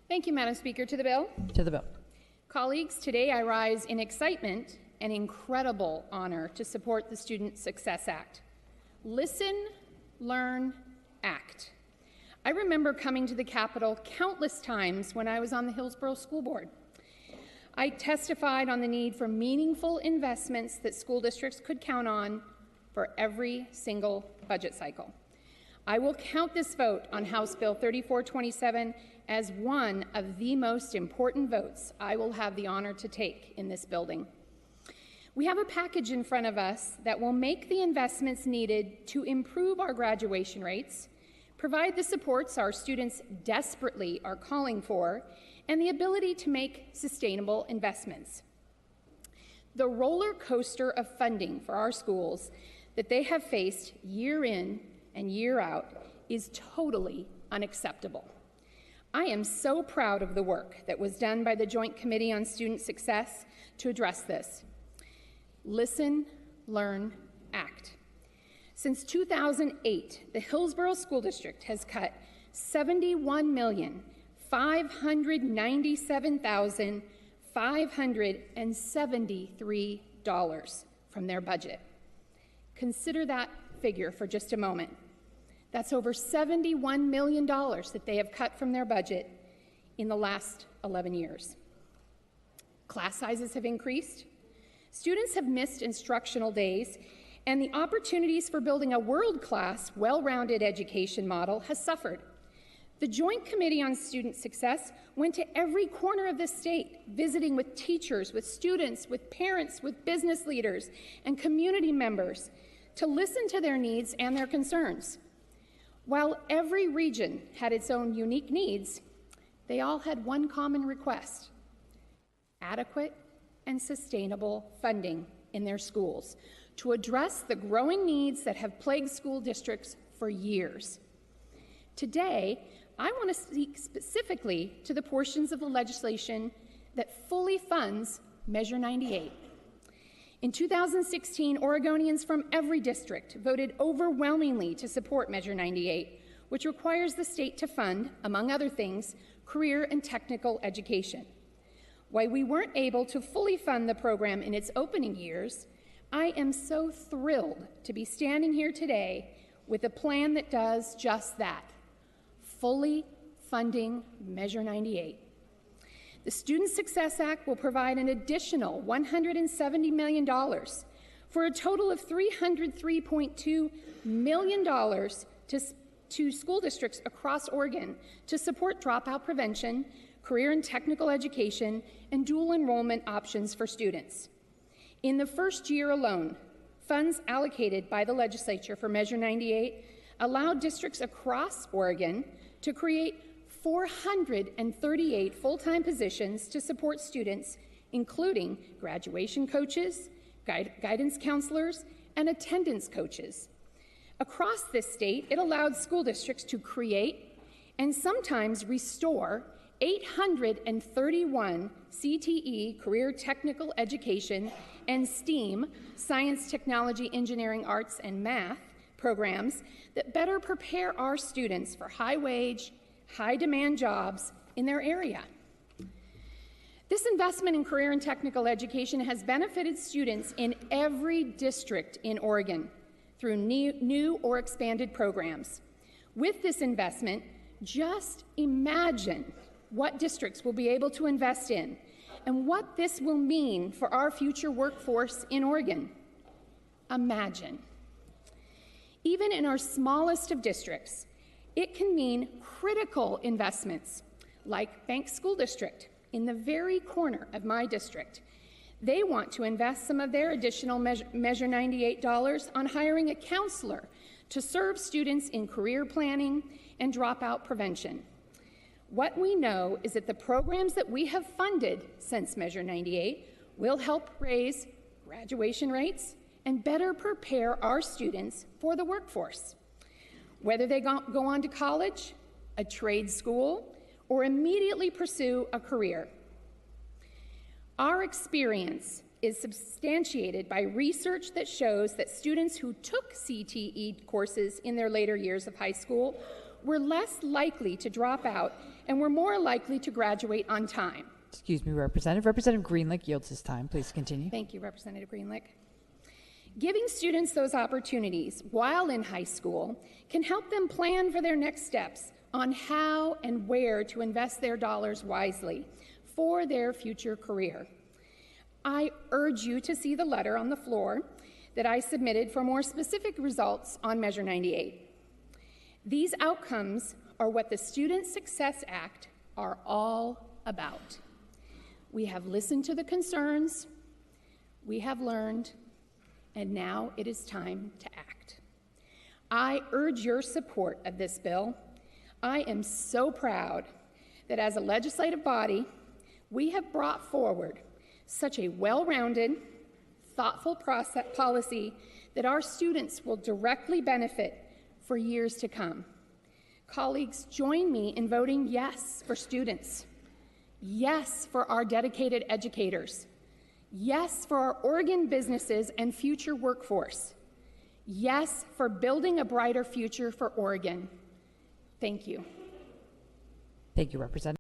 Thank you, Madam Speaker. To the bill. To the bill. Colleagues, today I rise in excitement and incredible honor to support the Student Success Act. Listen, learn, act. I remember coming to the Capitol countless times when I was on the Hillsborough School Board. I testified on the need for meaningful investments that school districts could count on for every single budget cycle. I will count this vote on House Bill 3427 as one of the most important votes I will have the honor to take in this building. We have a package in front of us that will make the investments needed to improve our graduation rates, provide the supports our students desperately are calling for, and the ability to make sustainable investments. The roller coaster of funding for our schools that they have faced year in and year out is totally unacceptable. I am so proud of the work that was done by the Joint Committee on Student Success to address this. Listen, learn, act. Since 2008, the Hillsborough School District has cut $71,597,573 from their budget. Consider that figure for just a moment. That's over $71 million that they have cut from their budget in the last 11 years. Class sizes have increased, students have missed instructional days, and the opportunities for building a world-class, well-rounded education model has suffered. The Joint Committee on Student Success went to every corner of the state, visiting with teachers, with students, with parents, with business leaders, and community members to listen to their needs and their concerns. While every region had its own unique needs, they all had one common request: adequate and sustainable funding in their schools to address the growing needs that have plagued school districts for years. Today, I want to speak specifically to the portions of the legislation that fully funds Measure 98. In 2016, Oregonians from every district voted overwhelmingly to support Measure 98, which requires the state to fund, among other things, career and technical education. While we weren't able to fully fund the program in its opening years, I am so thrilled to be standing here today with a plan that does just that, fully funding Measure 98. The Student Success Act will provide an additional $170 million for a total of $303.2 million to school districts across Oregon to support dropout prevention, career and technical education, and dual enrollment options for students. In the first year alone, funds allocated by the legislature for Measure 98 allowed districts across Oregon to create 438 full-time positions to support students, including graduation coaches, guidance counselors, and attendance coaches. Across this state, it allowed school districts to create and sometimes restore 831 CTE, career technical education, and STEAM, science, technology, engineering, arts, and math programs that better prepare our students for high-wage, high-demand jobs in their area. This investment in career and technical education has benefited students in every district in Oregon through new or expanded programs. With this investment, just imagine what districts will be able to invest in and what this will mean for our future workforce in Oregon. Imagine. Even in our smallest of districts, it can mean critical investments, like Bank School District in the very corner of my district. They want to invest some of their additional Measure 98 dollars on hiring a counselor to serve students in career planning and dropout prevention. What we know is that the programs that we have funded since Measure 98 will help raise graduation rates and better prepare our students for the workforce. Whether they go on to college, a trade school, or immediately pursue a career. Our experience is substantiated by research that shows that students who took CTE courses in their later years of high school were less likely to drop out and were more likely to graduate on time. Excuse me, Representative. Representative Greenlick yields his time. Please continue. Thank you, Representative Greenlick. Giving students those opportunities while in high school can help them plan for their next steps on how and where to invest their dollars wisely for their future career. I urge you to see the letter on the floor that I submitted for more specific results on Measure 98. These outcomes are what the Student Success Act are all about. We have listened to the concerns, we have learned, and now it is time to act. I urge your support of this bill. I am so proud that as a legislative body, we have brought forward such a well-rounded, thoughtful policy that our students will directly benefit for years to come. Colleagues, join me in voting yes for students, yes for our dedicated educators, yes for our Oregon businesses and future workforce, yes for building a brighter future for Oregon. Thank you. Thank you, Representative.